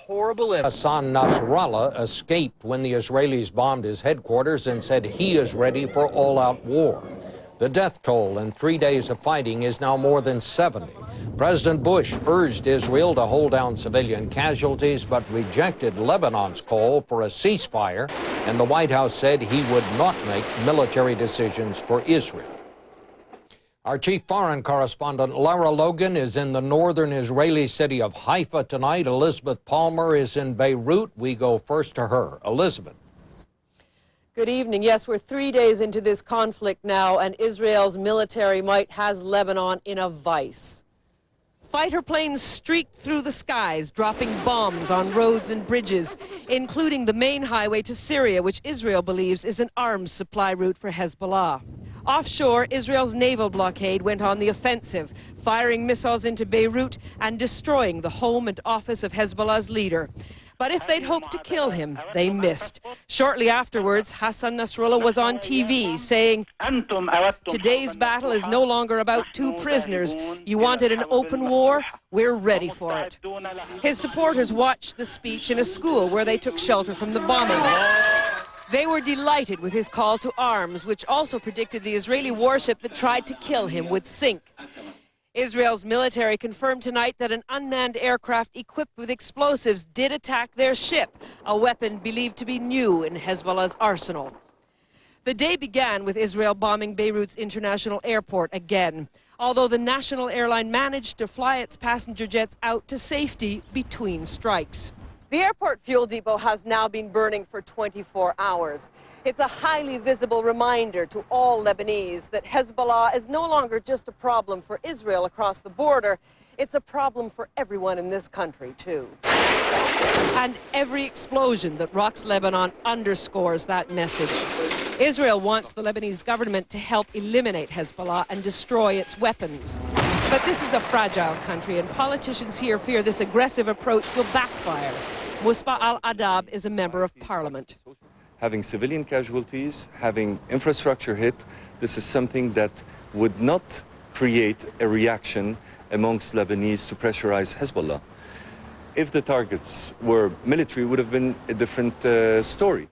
horrible image. Hassan Nasrallah escaped when the Israelis bombed his headquarters and said he is ready for all-out war. The death toll in 3 days of fighting is now more than 70. President Bush urged Israel to hold down civilian casualties, but rejected Lebanon's call for a ceasefire, and the White House said he would not make military decisions for Israel. Our chief foreign correspondent, Lara Logan, is in the northern Israeli city of Haifa tonight. Elizabeth Palmer is in Beirut. We go first to her. Elizabeth. Good evening. Yes, we're 3 days into this conflict now, and Israel's military might has Lebanon in a vice. Fighter planes streaked through the skies, dropping bombs on roads and bridges, including the main highway to Syria, which Israel believes is an arms supply route for Hezbollah. Offshore, Israel's naval blockade went on the offensive, firing missiles into Beirut and destroying the home and office of Hezbollah's leader. But if they'd hoped to kill him, they missed. Shortly afterwards, Hassan Nasrallah was on TV saying, "Today's battle is no longer about 2 prisoners. You wanted an open war? We're ready for it." His supporters watched the speech in a school where they took shelter from the bombing. They were delighted with his call to arms, which also predicted the Israeli warship that tried to kill him would sink. Israel's military confirmed tonight that an unmanned aircraft equipped with explosives did attack their ship, a weapon believed to be new in Hezbollah's arsenal. The day began with Israel bombing Beirut's international airport again, although the national airline managed to fly its passenger jets out to safety between strikes. The airport fuel depot has now been burning for 24 hours. It's a highly visible reminder to all Lebanese that Hezbollah is no longer just a problem for Israel across the border. It's a problem for everyone in this country, too. And every explosion that rocks Lebanon underscores that message. Israel wants the Lebanese government to help eliminate Hezbollah and destroy its weapons. But this is a fragile country, and politicians here fear this aggressive approach will backfire. Musba al-Adab is a member of parliament. Having civilian casualties, having infrastructure hit, this is something that would not create a reaction amongst Lebanese to pressurize Hezbollah. If the targets were military, it would have been a different story.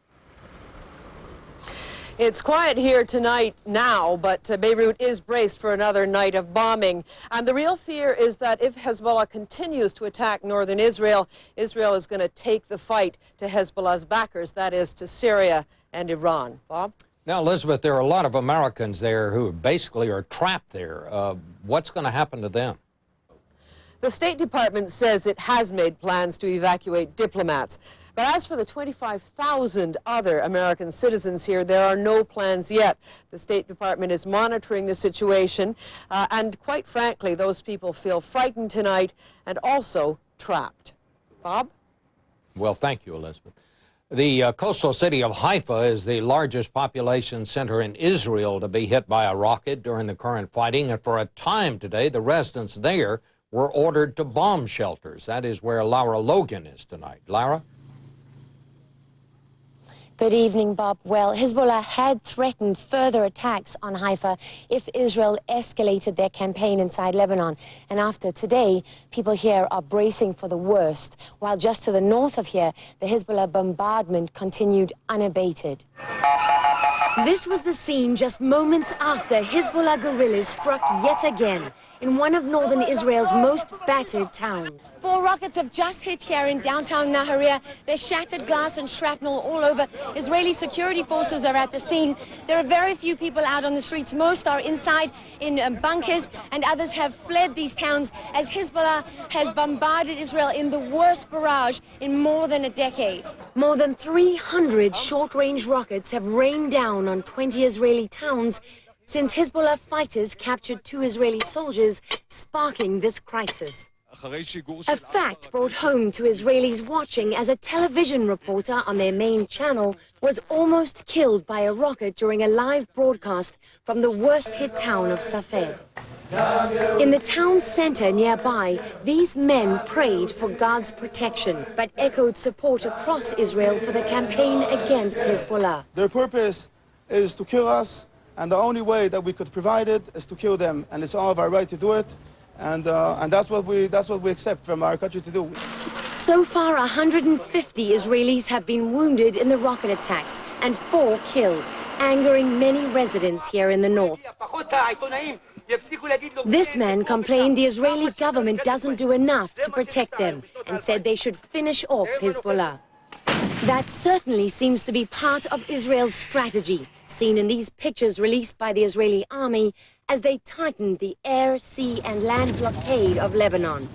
It's quiet here tonight now, but Beirut is braced for another night of bombing. And the real fear is that if Hezbollah continues to attack northern Israel, Israel is going to take the fight to Hezbollah's backers, that is, to Syria and Iran. Bob? Now, Elizabeth, there are a lot of Americans there who basically are trapped there. What's going to happen to them? The State Department says it has made plans to evacuate diplomats. But as for the 25,000 other American citizens here, there are no plans yet. The State Department is monitoring the situation, and quite frankly, those people feel frightened tonight and also trapped. Bob? Well, thank you, Elizabeth. The coastal city of Haifa is the largest population center in Israel to be hit by a rocket during the current fighting, and for a time today, the residents there were ordered to bomb shelters. That is where Lara Logan is tonight. Lara? Good evening, Bob. Well, Hezbollah had threatened further attacks on Haifa if Israel escalated their campaign inside Lebanon. And after today, people here are bracing for the worst, while just to the north of here, the Hezbollah bombardment continued unabated. This was the scene just moments after Hezbollah guerrillas struck yet again in one of northern Israel's most battered towns. 4 rockets have just hit here in downtown Nahariya. There's shattered glass and shrapnel all over. Israeli security forces are at the scene. There are very few people out on the streets. Most are inside in bunkers, and others have fled these towns as Hezbollah has bombarded Israel in the worst barrage in more than a decade. More than 300 short-range rockets have rained down on 20 Israeli towns since Hezbollah fighters captured 2 Israeli soldiers, sparking this crisis. A fact brought home to Israelis watching as a television reporter on their main channel was almost killed by a rocket during a live broadcast from the worst-hit town of Safed. In the town center nearby, these men prayed for God's protection, but echoed support across Israel for the campaign against Hezbollah. Their purpose is to kill us, and the only way that we could provide it is to kill them, and it's all of our right to do it. And that's what we accept from our country to do. So far, 150 Israelis have been wounded in the rocket attacks and 4 killed, angering many residents here in the north. This man complained the Israeli government doesn't do enough to protect them and said they should finish off Hezbollah. That certainly seems to be part of Israel's strategy, seen in these pictures released by the Israeli army as they tightened the air, sea and land blockade of Lebanon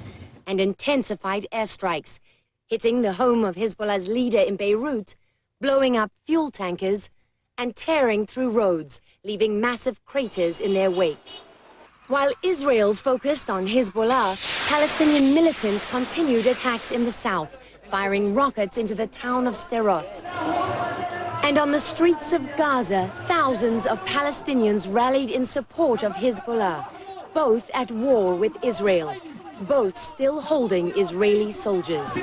and intensified airstrikes, hitting the home of Hezbollah's leader in Beirut, blowing up fuel tankers and tearing through roads, leaving massive craters in their wake. While Israel focused on Hezbollah, Palestinian militants continued attacks in the south, firing rockets into the town of Sderot. And on the streets of Gaza, thousands of Palestinians rallied in support of Hezbollah, both at war with Israel, both still holding Israeli soldiers.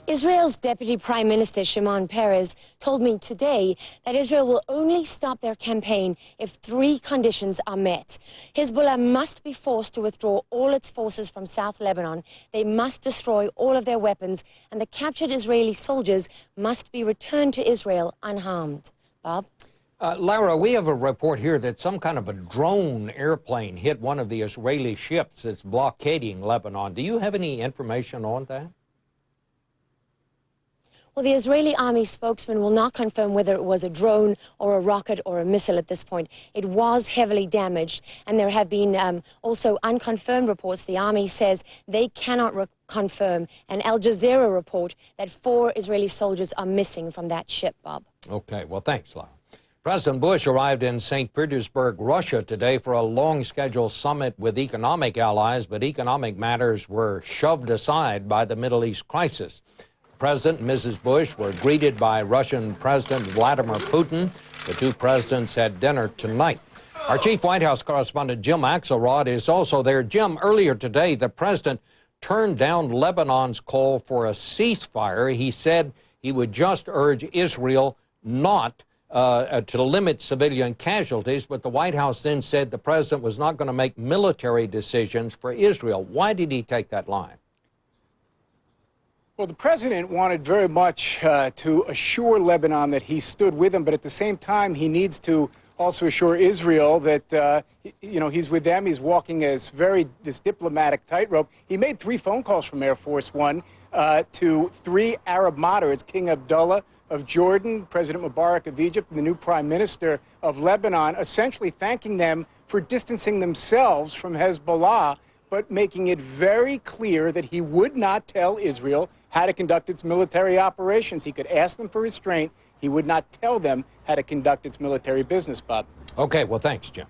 Israel's Deputy Prime Minister Shimon Peres told me today that Israel will only stop their campaign if 3 conditions are met. Hezbollah must be forced to withdraw all its forces from South Lebanon. They must destroy all of their weapons, and the captured Israeli soldiers must be returned to Israel unharmed. Bob? Lara, we have a report here that some kind of a drone airplane hit one of the Israeli ships that's blockading Lebanon. Do you have any information on that? Well, the Israeli army spokesman will not confirm whether it was a drone or a rocket or a missile at this point. It was heavily damaged, and there have been also unconfirmed reports. The army says they cannot confirm an Al Jazeera report that 4 Israeli soldiers are missing from that ship, Bob. Okay, well, thanks, Lara. President Bush arrived in St. Petersburg, Russia today for a long-scheduled summit with economic allies, but economic matters were shoved aside by the Middle East crisis. President and Mrs. Bush were greeted by Russian President Vladimir Putin. The 2 presidents had dinner tonight. Our chief White House correspondent Jim Axelrod is also there. Jim, earlier today, the president turned down Lebanon's call for a ceasefire. He said he would just urge Israel not to limit civilian casualties, but the White House then said the president was not going to make military decisions for Israel. Why did he take that line? Well, the president wanted very much to assure Lebanon that he stood with them, but at the same time, he needs to also assure Israel that, he's with them. He's walking this diplomatic tightrope. He made 3 phone calls from Air Force One to 3 Arab moderates, King Abdullah of Jordan, President Mubarak of Egypt, and the new Prime Minister of Lebanon, essentially thanking them for distancing themselves from Hezbollah, but making it very clear that he would not tell Israel how to conduct its military operations. He could ask them for restraint. He would not tell them how to conduct its military business, Bob. Okay, well, thanks, Jim.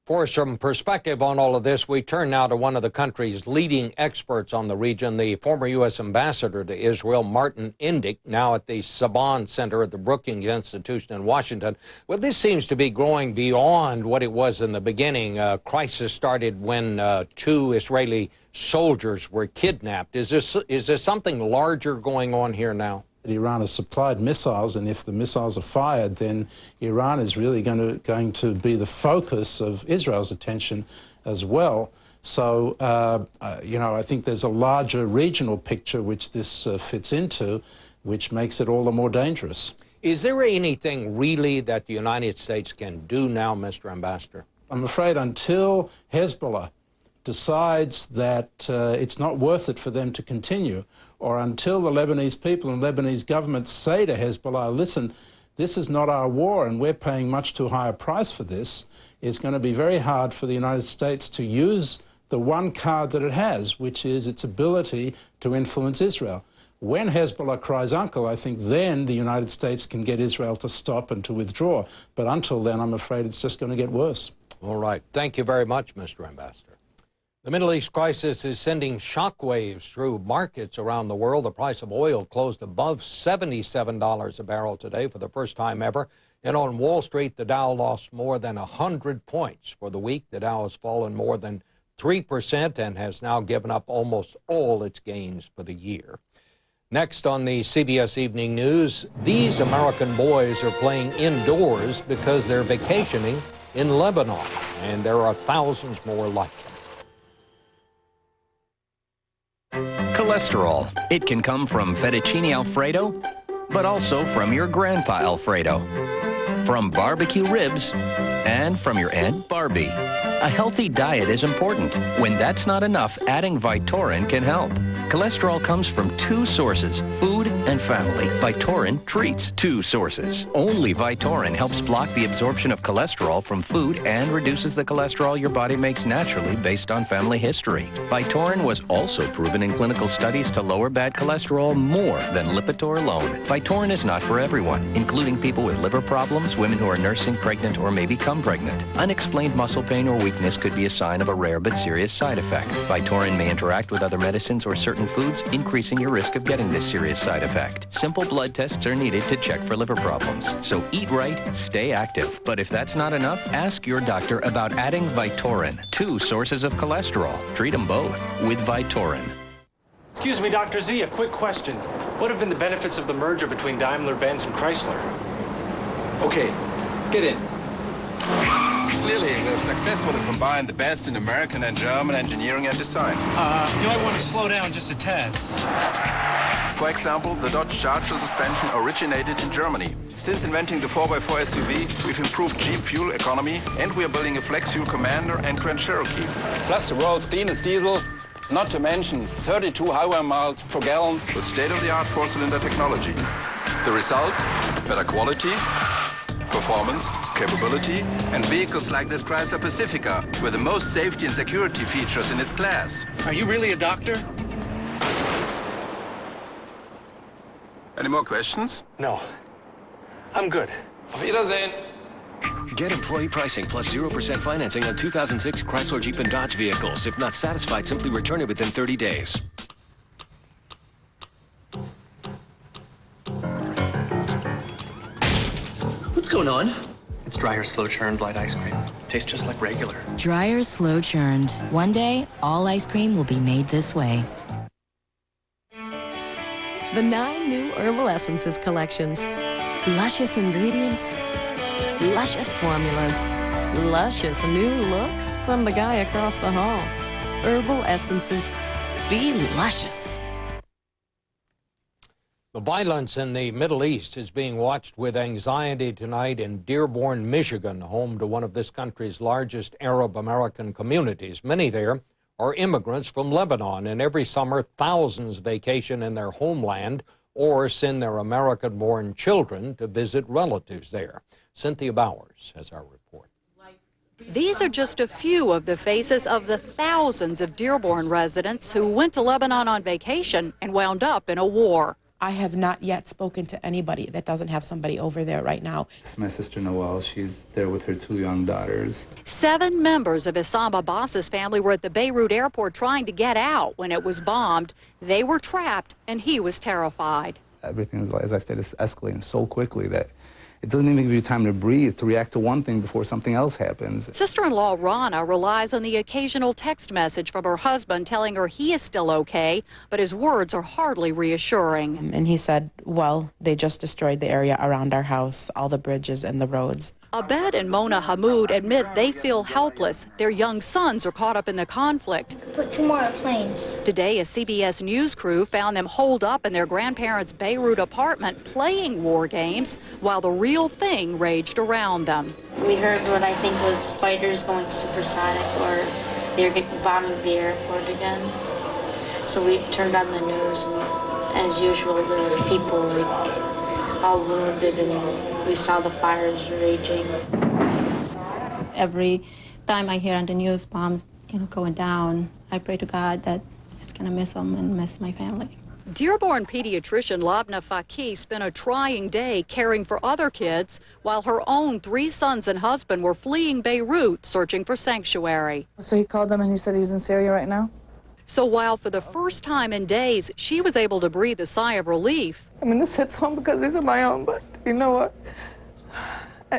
For some perspective on all of this, we turn now to one of the country's leading experts on the region, the former U.S. ambassador to Israel, Martin Indyk, now at the Saban Center at the Brookings Institution in Washington. Well, this seems to be growing beyond what it was in the beginning. Crisis started when 2 Israeli soldiers were kidnapped. Is there something larger going on here now? Iran has supplied missiles, and if the missiles are fired, then Iran is really going to be the focus of Israel's attention as well. So, I think there's a larger regional picture which this fits into, which makes it all the more dangerous. Is there anything really that the United States can do now, Mr. Ambassador? I'm afraid until Hezbollah decides that it's not worth it for them to continue, or until the Lebanese people and Lebanese government say to Hezbollah, listen, this is not our war and we're paying much too high a price for this, it's going to be very hard for the United States to use the one card that it has, which is its ability to influence Israel. When Hezbollah cries uncle, I think then the United States can get Israel to stop and to withdraw. But until then, I'm afraid it's just going to get worse. All right. Thank you very much, Mr. Ambassador. The Middle East crisis is sending shockwaves through markets around the world. The price of oil closed above $77 a barrel today for the first time ever. And on Wall Street, the Dow lost more than 100 points. For the week, the Dow has fallen more than 3% and has now given up almost all its gains for the year. Next on the CBS Evening News, these American boys are playing indoors because they're vacationing in Lebanon, and there are thousands more like them. Cholesterol. It can come from fettuccine Alfredo, but also from your Grandpa Alfredo, from barbecue ribs, and from your Aunt Barbie. A healthy diet is important. When that's not enough, adding Vytorin can help. Cholesterol comes from two sources, food and family. Vytorin treats two sources. Only Vytorin helps block the absorption of cholesterol from food and reduces the cholesterol your body makes naturally based on family history. Vytorin was also proven in clinical studies to lower bad cholesterol more than Lipitor alone. Vytorin is not for everyone, including people with liver problems, women who are nursing, pregnant, or may become pregnant. Unexplained muscle pain or weakness could be a sign of a rare but serious side effect. Vytorin may interact with other medicines or certain foods, increasing your risk of getting this serious side effect. Simple blood tests are needed to check for liver problems. So eat right, stay active. But if that's not enough, ask your doctor about adding Vytorin. Two sources of cholesterol. Treat them both with Vytorin. Excuse me, Dr. Z, a quick question. What have been the benefits of the merger between Daimler-Benz and Chrysler? Okay, get in. Clearly, we have successfully combined the best in American and German engineering and design. You might want to slow down just a tad. For example, the Dodge Charger suspension originated in Germany. Since inventing the 4x4 SUV, we've improved Jeep fuel economy, and we are building a flex fuel Commander and Grand Cherokee. Plus the world's cleanest diesel, not to mention 32 highway miles per gallon with state-of-the-art four-cylinder technology. The result? Better quality, performance, capability, and vehicles like this Chrysler Pacifica with the most safety and security features in its class. Are you really a doctor? Any more questions? No. I'm good. Auf Wiedersehen. Get employee pricing plus 0% financing on 2006 Chrysler, Jeep, and Dodge vehicles. If not satisfied, simply return it within 30 days. What's going on? It's Dreyer's slow churned light ice cream. Tastes just like regular. Dreyer's slow churned. One day, all ice cream will be made this way. The 9 new herbal essences collections. Luscious ingredients, luscious formulas, luscious new looks from the guy across the hall. Herbal essences. Be luscious. The violence in the Middle East is being watched with anxiety tonight in Dearborn, Michigan, home to one of this country's largest Arab American communities. Many there are immigrants from Lebanon, and every summer thousands vacation in their homeland or send their American-born children to visit relatives there. Cynthia Bowers has our report. These are just a few of the faces of the thousands of Dearborn residents who went to Lebanon on vacation and wound up in a war. I have not yet spoken to anybody that doesn't have somebody over there right now. It's my sister Noelle. She's there with her 2 young daughters. 7 members of Issam Abbas's family were at the Beirut airport trying to get out when it was bombed. They were trapped, and he was terrified. Everything is, as I said, is escalating so quickly that it doesn't even give you time to breathe, to react to one thing before something else happens. Sister-in-law Rana relies on the occasional text message from her husband telling her he is still okay, but his words are hardly reassuring. And he said, well, they just destroyed the area around our house, all the bridges and the roads. Abed and Mona Hamoud admit they feel helpless. Their young sons are caught up in the conflict. Put 2 more planes. Today, a CBS News crew found them holed up in their grandparents' Beirut apartment playing war games while the real thing raged around them. We heard what I think was fighters going supersonic, or they were bombing the airport again. So we turned on the news, and as usual, the people were all wounded, and we saw the fires raging. Every time I hear on the news bombs, going down, I pray to God that it's going to miss them and miss my family. Dearborn pediatrician Labna Faki spent a trying day caring for other kids while her own 3 sons and husband were fleeing Beirut searching for sanctuary. So he called them and he said he's in Syria right now? So while for the first time in days she was able to breathe a sigh of relief. I mean, this hits home because these are my own, but you know what?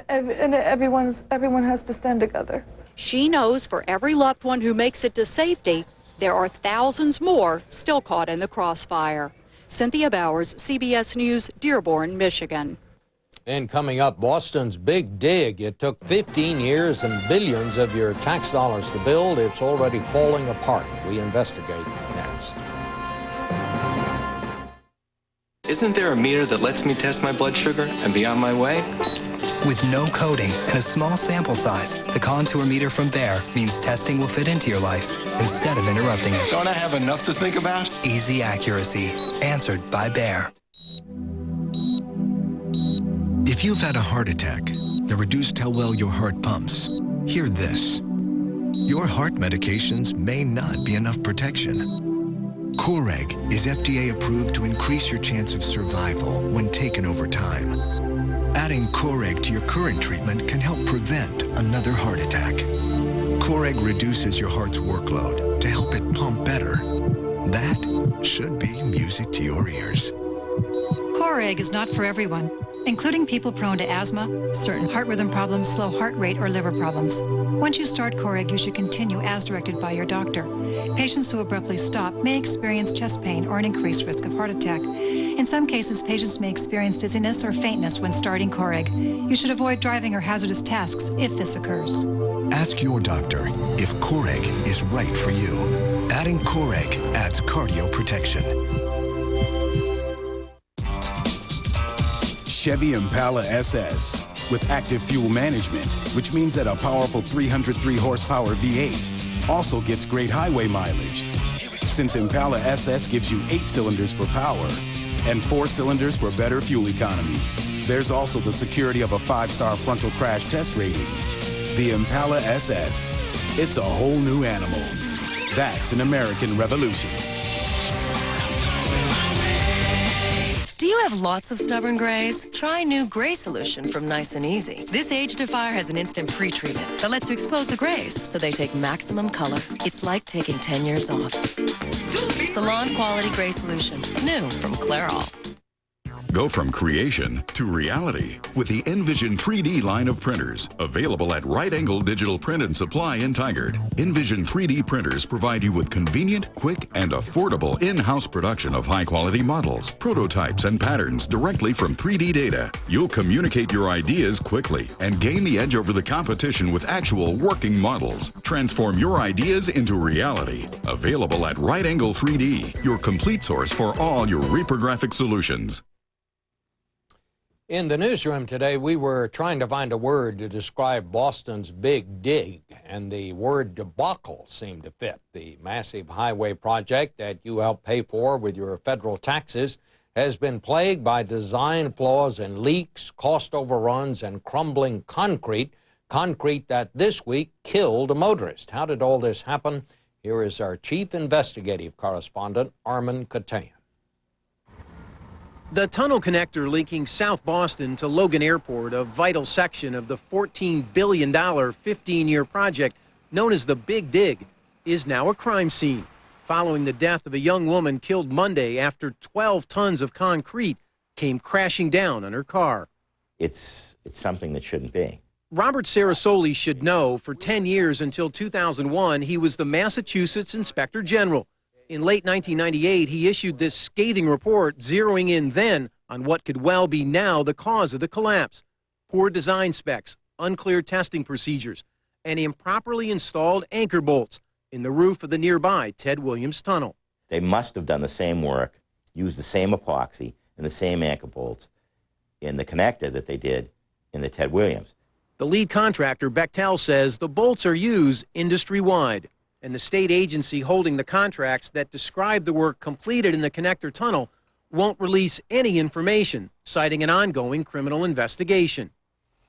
And everyone has to stand together. She knows for every loved one who makes it to safety, there are thousands more still caught in the crossfire. Cynthia Bowers, CBS News, Dearborn, Michigan. And coming up, Boston's big dig. It took 15 years and billions of your tax dollars to build. It's already falling apart. We investigate next. Isn't there a meter that lets me test my blood sugar and be on my way? With no coding and a small sample size, the contour meter from Bayer means testing will fit into your life instead of interrupting it. Don't I have enough to think about? Easy accuracy. Answered by Bayer. If you've had a heart attack that reduced how well your heart pumps, hear this. Your heart medications may not be enough protection. Coreg is FDA approved to increase your chance of survival when taken over time. Adding Coreg to your current treatment can help prevent another heart attack. Coreg reduces your heart's workload to help it pump better. That should be music to your ears. Coreg is not for everyone, including people prone to asthma, certain heart rhythm problems, slow heart rate, or liver problems. Once you start Coreg, you should continue as directed by your doctor. Patients who abruptly stop may experience chest pain or an increased risk of heart attack. In some cases, patients may experience dizziness or faintness when starting Coreg. You should avoid driving or hazardous tasks if this occurs. Ask your doctor if Coreg is right for you. Adding Coreg adds cardio protection. Chevy Impala SS with active fuel management, which means that a powerful 303 horsepower V8 also gets great highway mileage. Since Impala SS gives you 8 cylinders for power and 4 cylinders for better fuel economy, there's also the security of a 5-star frontal crash test rating. The Impala SS, it's a whole new animal. That's an American revolution. Do you have lots of stubborn grays? Try new Gray Solution from Nice and Easy. This age defier has an instant pre-treatment that lets you expose the grays so they take maximum color. It's like taking 10 years off. Salon quality Gray Solution, new from Clairol. Go from creation to reality with the Envision 3D line of printers, available at Right Angle Digital Print and Supply in Tigard. Envision 3D printers provide you with convenient, quick, and affordable in-house production of high-quality models, prototypes, and patterns directly from 3D data. You'll communicate your ideas quickly and gain the edge over the competition with actual working models. Transform your ideas into reality. Available at Right Angle 3D, your complete source for all your reprographic solutions. In the newsroom today, we were trying to find a word to describe Boston's big dig, and the word debacle seemed to fit. The massive highway project that you help pay for with your federal taxes has been plagued by design flaws and leaks, cost overruns, and crumbling concrete that this week killed a motorist. How did all this happen? Here is our chief investigative correspondent, Armin Katayan. The tunnel connector linking South Boston to Logan Airport, a vital section of the $14 billion 15-year project known as the Big Dig, is now a crime scene, following the death of a young woman killed Monday after 12 tons of concrete came crashing down on her car. It's something that shouldn't be. Robert Sarasoli should know. For 10 years until 2001, he was the Massachusetts Inspector General. In late 1998, he issued this scathing report, zeroing in then on what could well be now the cause of the collapse: poor design specs, unclear testing procedures, and improperly installed anchor bolts in the roof of the nearby Ted Williams Tunnel. They must have done the same work, used the same epoxy and the same anchor bolts in the connector that they did in the Ted Williams. The lead contractor, Bechtel, says the bolts are used industry-wide, and the state agency holding the contracts that describe the work completed in the connector tunnel won't release any information, citing an ongoing criminal investigation.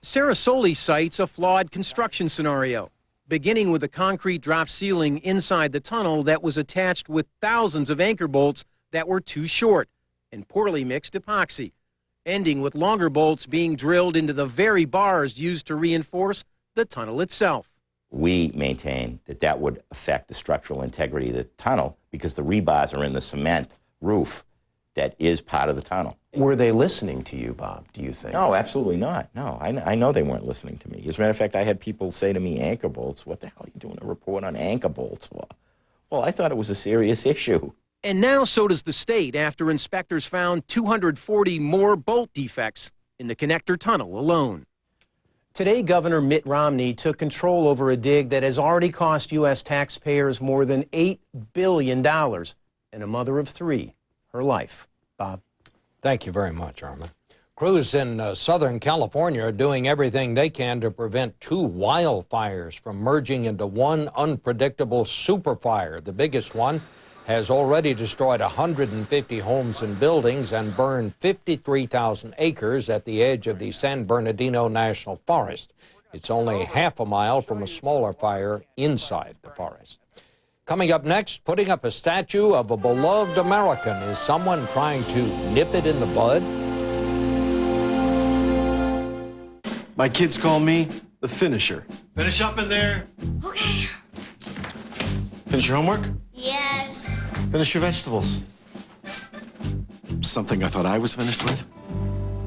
Sarasoli cites a flawed construction scenario, beginning with a concrete drop ceiling inside the tunnel that was attached with thousands of anchor bolts that were too short and poorly mixed epoxy, ending with longer bolts being drilled into the very bars used to reinforce the tunnel itself. We maintain that that would affect the structural integrity of the tunnel because the rebars are in the cement roof that is part of the tunnel. Were they listening to you, Bob, do you think? No, absolutely not. No, I know they weren't listening to me. As a matter of fact, I had people say to me, anchor bolts, what the hell are you doing a report on anchor bolts for? Well, I thought it was a serious issue. And now so does the state after inspectors found 240 more bolt defects in the connector tunnel alone. Today, Governor Mitt Romney took control over a dig that has already cost U.S. taxpayers more than $8 billion and a mother of 3 her life. Bob? Thank you very much, Armin. Crews in Southern California are doing everything they can to prevent 2 wildfires from merging into one unpredictable superfire. The biggest one has already destroyed 150 homes and buildings and burned 53,000 acres at the edge of the San Bernardino National Forest. It's only half a mile from a smaller fire inside the forest. Coming up next, putting up a statue of a beloved American. Is someone trying to nip it in the bud? My kids call me the finisher. Finish up in there. Okay. Finish your homework? Yes. Finish your vegetables. Something I thought I was finished with?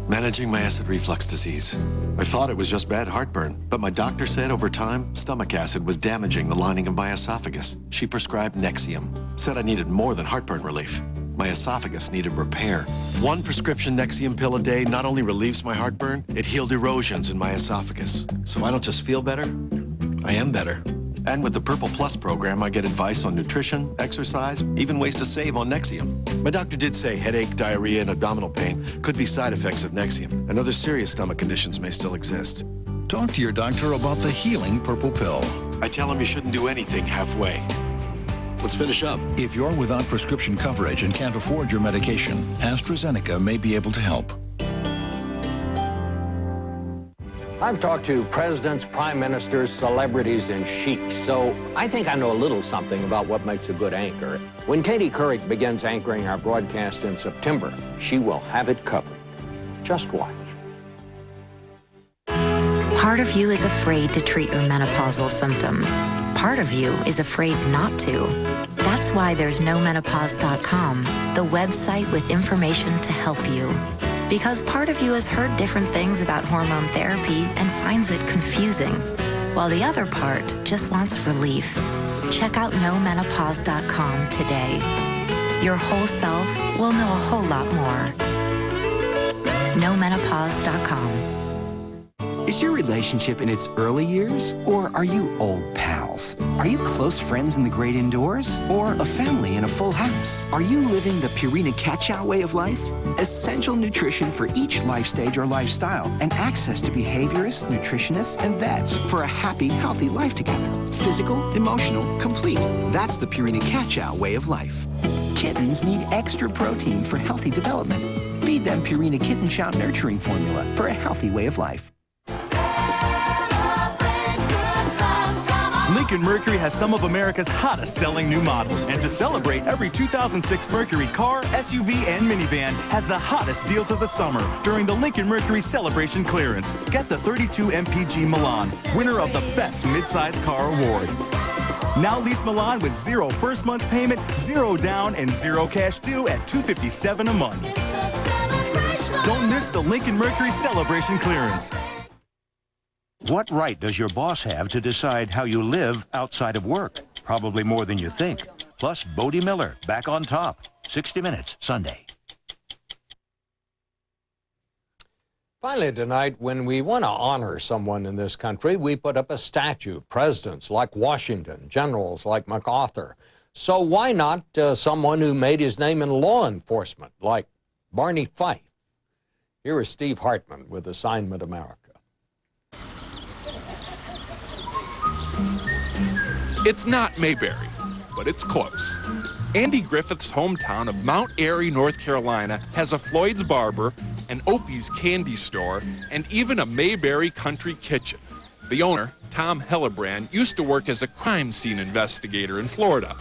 Managing my acid reflux disease. I thought it was just bad heartburn, but my doctor said over time, stomach acid was damaging the lining of my esophagus. She prescribed Nexium, said I needed more than heartburn relief. My esophagus needed repair. 1 prescription Nexium pill a day not only relieves my heartburn, it healed erosions in my esophagus. So I don't just feel better, I am better. And with the Purple Plus program, I get advice on nutrition, exercise, even ways to save on Nexium. My doctor did say headache, diarrhea, and abdominal pain could be side effects of Nexium, and other serious stomach conditions may still exist. Talk to your doctor about the healing purple pill. I tell him you shouldn't do anything halfway. Let's finish up. If you're without prescription coverage and can't afford your medication, AstraZeneca may be able to help. I've talked to presidents, prime ministers, celebrities, and sheiks, so I think I know a little something about what makes a good anchor. When Katie Couric begins anchoring our broadcast in September, she will have it covered. Just watch. Part of you is afraid to treat your menopausal symptoms. Part of you is afraid not to. That's why there's nomenopause.com, the website with information to help you. Because part of you has heard different things about hormone therapy and finds it confusing, while the other part just wants relief. Check out nomenopause.com today. Your whole self will know a whole lot more. nomenopause.com. Is your relationship in its early years, or are you old pals? Are you close friends in the great indoors, or a family in a full house? Are you living the Purina Catch-Out way of life? Essential nutrition for each life stage or lifestyle, and access to behaviorists, nutritionists, and vets for a happy, healthy life together. Physical, emotional, complete. That's the Purina Catch-Out way of life. Kittens need extra protein for healthy development. Feed them Purina Kitten Chow Nurturing Formula for a healthy way of life. Lincoln Mercury has some of America's hottest selling new models. And to celebrate, every 2006 Mercury car, SUV, and minivan has the hottest deals of the summer during the Lincoln Mercury Celebration Clearance. Get the 32 MPG Milan, winner of the Best Midsize Car Award. Now lease Milan with 0 first month's payment, 0 down, and 0 cash due at $257 a month. Don't miss the Lincoln Mercury Celebration Clearance. What right does your boss have to decide how you live outside of work? Probably more than you think. Plus, Bodie Miller, back on top. 60 Minutes, Sunday. Finally tonight, when we want to honor someone in this country, we put up a statue. Presidents like Washington, generals like MacArthur. So why not someone who made his name in law enforcement, like Barney Fife? Here is Steve Hartman with Assignment America. It's not Mayberry, but it's close. Andy Griffith's hometown of Mount Airy, North Carolina, has a Floyd's Barber, an Opie's candy store, and even a Mayberry country kitchen. The owner, Tom Hellebrand, used to work as a crime scene investigator in Florida.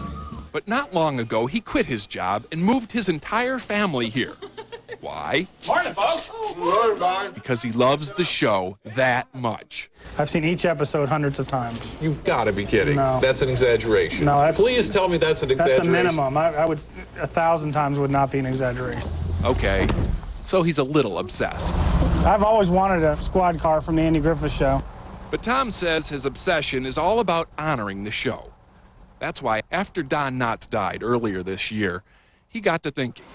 But not long ago, he quit his job and moved his entire family here. Why? Morning, folks. Morning, Bob. Because he loves the show that much. I've seen each episode hundreds of times. You've got to be kidding. No. That's an exaggeration. No, please tell me that's an exaggeration. That's a minimum. I would, 1,000 times would not be an exaggeration. Okay, so he's a little obsessed. I've always wanted a squad car from the Andy Griffith Show. But Tom says his obsession is all about honoring the show. That's why after Don Knotts died earlier this year, he got to thinking.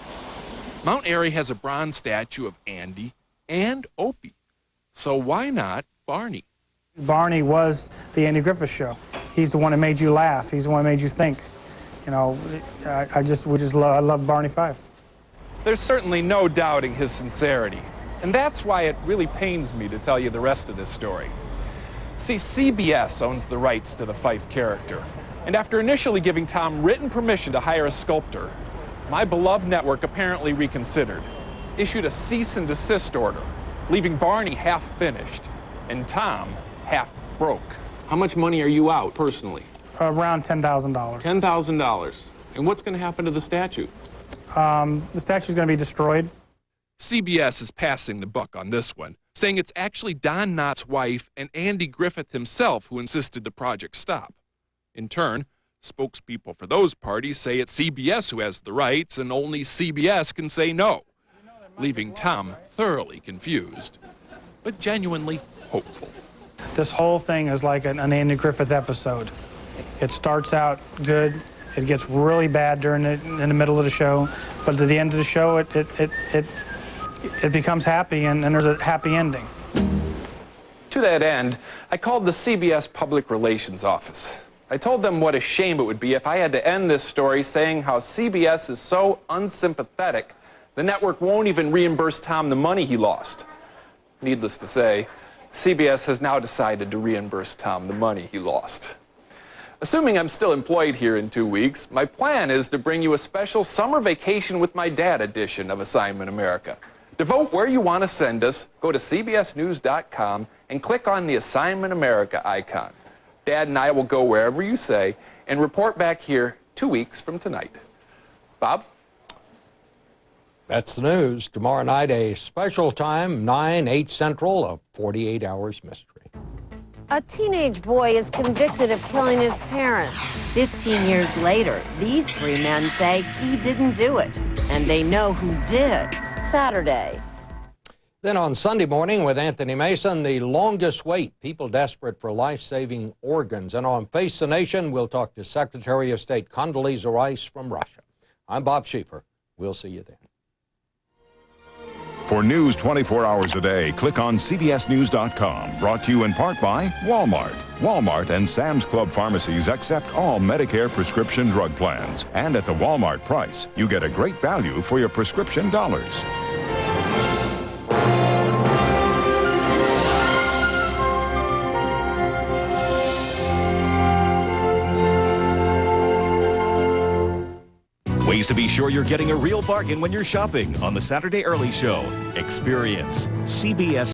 Mount Airy has a bronze statue of Andy and Opie. So why not Barney? Barney was the Andy Griffith Show. He's the one that made you laugh. He's the one that made you think. You know, I love Barney Fife. There's certainly no doubting his sincerity. And that's why it really pains me to tell you the rest of this story. See, CBS owns the rights to the Fife character. And after initially giving Tom written permission to hire a sculptor, my beloved network apparently reconsidered, issued a cease and desist order, leaving Barney half finished and Tom half broke. How much money are you out personally? Around $10,000. $10,000. And what's going to happen to the statue? The statue's going to be destroyed. CBS is passing the buck on this one, saying it's actually Don Knotts' wife and Andy Griffith himself who insisted the project stop. In turn, spokespeople for those parties say it's CBS who has the rights and only CBS can say no, leaving Tom thoroughly confused, but genuinely hopeful. This whole thing is like an Andy Griffith episode. It starts out good, it gets really bad in the middle of the show, but at the end of the show, it becomes happy, and there's a happy ending. To that end, I called the CBS Public Relations Office. I told them what a shame it would be if I had to end this story saying how CBS is so unsympathetic, the network won't even reimburse Tom the money he lost. Needless to say, CBS has now decided to reimburse Tom the money he lost. Assuming I'm still employed here in 2 weeks, my plan is to bring you a special Summer Vacation with My Dad edition of Assignment America. To vote where you want to send us, go to cbsnews.com and click on the Assignment America icon. Dad and I will go wherever you say and report back here 2 weeks from tonight. Bob? That's the news. Tomorrow night, a special time, 9, 8 Central, of 48 Hours Mystery. A teenage boy is convicted of killing his parents. 15 years later, these three men say he didn't do it, and they know who did. Saturday. Then on Sunday morning with Anthony Mason, the longest wait, people desperate for life-saving organs. And on Face the Nation, we'll talk to Secretary of State Condoleezza Rice from Russia. I'm Bob Schieffer. We'll see you then. For news 24 hours a day, click on cbsnews.com. Brought to you in part by Walmart. Walmart and Sam's Club pharmacies accept all Medicare prescription drug plans. And at the Walmart price, you get a great value for your prescription dollars. Ways to be sure you're getting a real bargain when you're shopping on the Saturday Early Show. Experience CBS